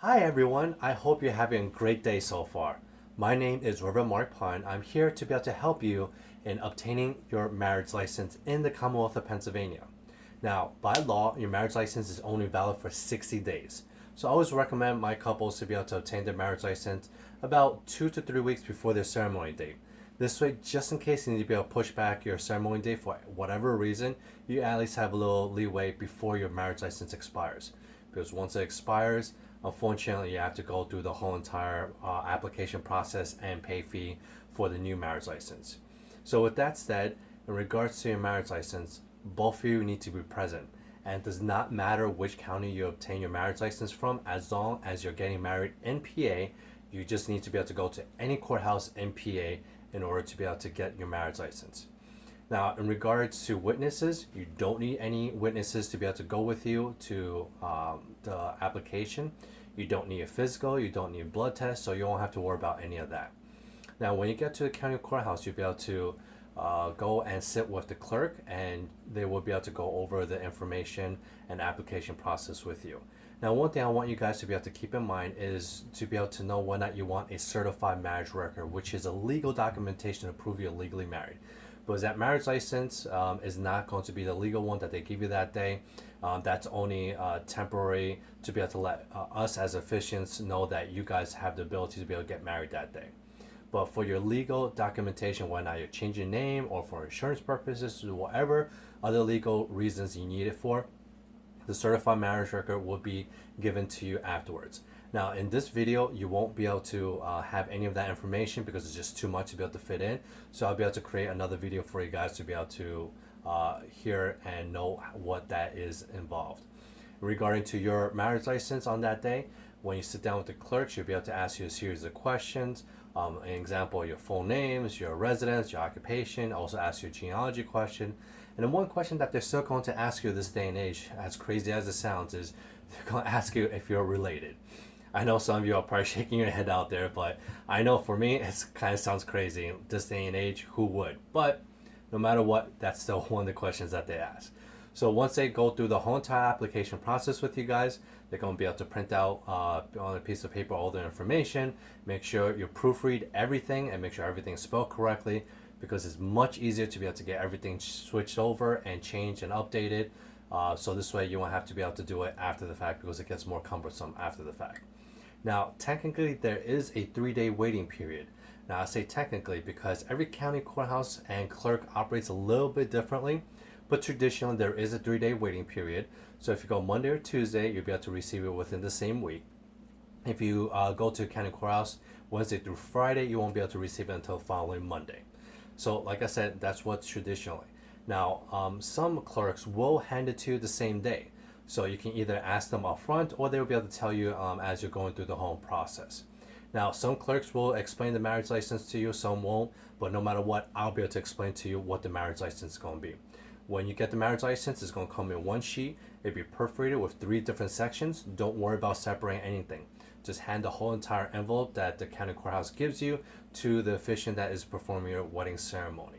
Hi everyone, I hope you're having a great day so far. My name is Reverend Marc. I'm here to be able to help you in obtaining your marriage license in the Commonwealth of Pennsylvania. Now, by law, your marriage license is only valid for 60 days. So I always recommend my couples to be able to obtain their marriage license about 2 to 3 weeks before their ceremony date. This way, just in case you need to be able to push back your ceremony date for whatever reason, you at least have a little leeway before your marriage license expires. Because once it expires, unfortunately, you have to go through the whole entire application process and pay fee for the new marriage license. So with that said, in regards to your marriage license, both of you need to be present. And it does not matter which county you obtain your marriage license from, as long as you're getting married in PA, you just need to be able to go to any courthouse in PA in order to be able to get your marriage license. Now, in regards to witnesses, you don't need any witnesses to be able to go with you to the application. You don't need a physical, you don't need a blood test, so you won't have to worry about any of that. Now, when you get to the county courthouse, you'll be able to go and sit with the clerk, and they will be able to go over the information and application process with you. Now, one thing I want you guys to be able to keep in mind is to be able to know whether or not you want a certified marriage record, which is a legal documentation to prove you're legally married. Because that marriage license is not going to be the legal one that they give you that day. That's only temporary to be able to let us as officiants know that you guys have the ability to be able to get married that day. But for your legal documentation, whether or not you're changing name or for insurance purposes or whatever other legal reasons you need it for, the certified marriage record will be given to you afterwards. Now, in this video, you won't be able to have any of that information because it's just too much to be able to fit in. So I'll be able to create another video for you guys to be able to hear and know what that is involved. Regarding to your marriage license on that day, when you sit down with the clerk, she'll be able to ask you a series of questions. An example, your full names, your residence, your occupation, also ask you a genealogy question. And then one question that they're still going to ask you this day and age, as crazy as it sounds, is they're going to ask you if you're related. I know some of you are probably shaking your head out there, but I know for me, it kind of sounds crazy. This day and age, who would? But no matter what, that's still one of the questions that they ask. So once they go through the whole entire application process with you guys, they're going to be able to print out on a piece of paper all the information, make sure you proofread everything and make sure everything is spelled correctly, because it's much easier to be able to get everything switched over and changed and updated. So this way you won't have to be able to do it after the fact because it gets more cumbersome after the fact. Now, technically, there is a 3-day waiting period. Now, I say technically because every county courthouse and clerk operates a little bit differently, but traditionally there is a 3-day waiting period. So if you go Monday or Tuesday, you'll be able to receive it within the same week. If you go to county courthouse Wednesday through Friday, you won't be able to receive it until the following Monday. So like I said, that's what's traditionally. Now, some clerks will hand it to you the same day. So you can either ask them up front or they will be able to tell you as you're going through the whole process. Now, some clerks will explain the marriage license to you, some won't, but no matter what, I'll be able to explain to you what the marriage license is going to be. When you get the marriage license, it's going to come in one sheet. It'll be perforated with 3 different sections. Don't worry about separating anything. Just hand the whole entire envelope that the county courthouse gives you to the officiant that is performing your wedding ceremony.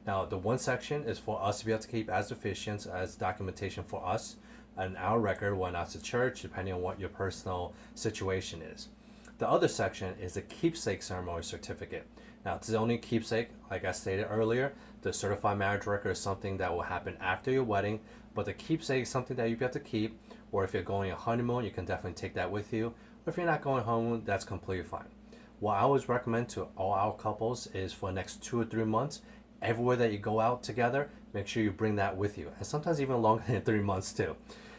Now, the one section is for us to be able to keep as officiants, as documentation for us and our record when out to church, depending on what your personal situation is. The other section is the keepsake ceremony certificate. Now, it's the only keepsake, like I stated earlier. The certified marriage record is something that will happen after your wedding, but the keepsake is something that you have to keep, or if you're going on honeymoon, you can definitely take that with you. Or if you're not going honeymoon, that's completely fine. What I always recommend to all our couples is for the next 2 or 3 months, everywhere that you go out together, make sure you bring that with you. And sometimes even longer than 3 months too.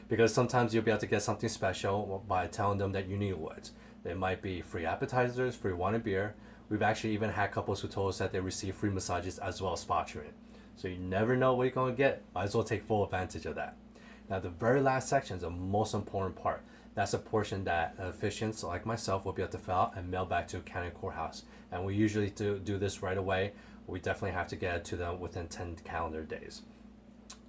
Because sometimes you'll be able to get something special by telling them that you need words. There might be free appetizers, free wine and beer. We've actually even had couples who told us that they receive free massages as well as spa treatment. So you never know what you're going to get. Might as well take full advantage of that. Now, the very last section is the most important part. That's a portion that officiants like myself will be able to fill out and mail back to county courthouse. And we usually do this right away. We definitely have to get it to them within 10 calendar days.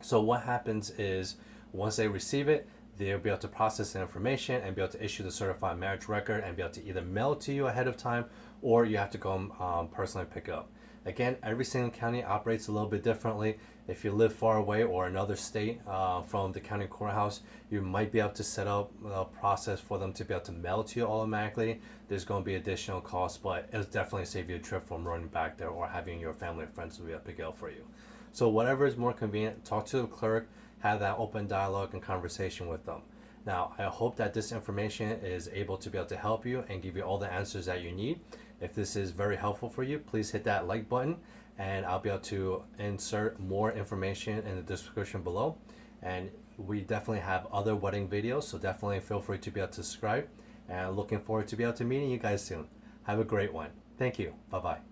So what happens is once they receive it, they'll be able to process the information and be able to issue the certified marriage record and be able to either mail it to you ahead of time or you have to go personally pick it up. Again, every single county operates a little bit differently. If you live far away or another state from the county courthouse, you might be able to set up a process for them to be able to mail to you automatically. There's going to be additional costs, but it'll definitely save you a trip from running back there or having your family or friends to be able to pick it up for you. So whatever is more convenient, talk to the clerk, have that open dialogue and conversation with them. Now, I hope that this information is able to be able to help you and give you all the answers that you need. If this is very helpful for you, please hit that like button, and I'll be able to insert more information in the description below. And we definitely have other wedding videos, so definitely feel free to be able to subscribe. And looking forward to be able to meeting you guys soon. Have a great one. Thank you. Bye-bye.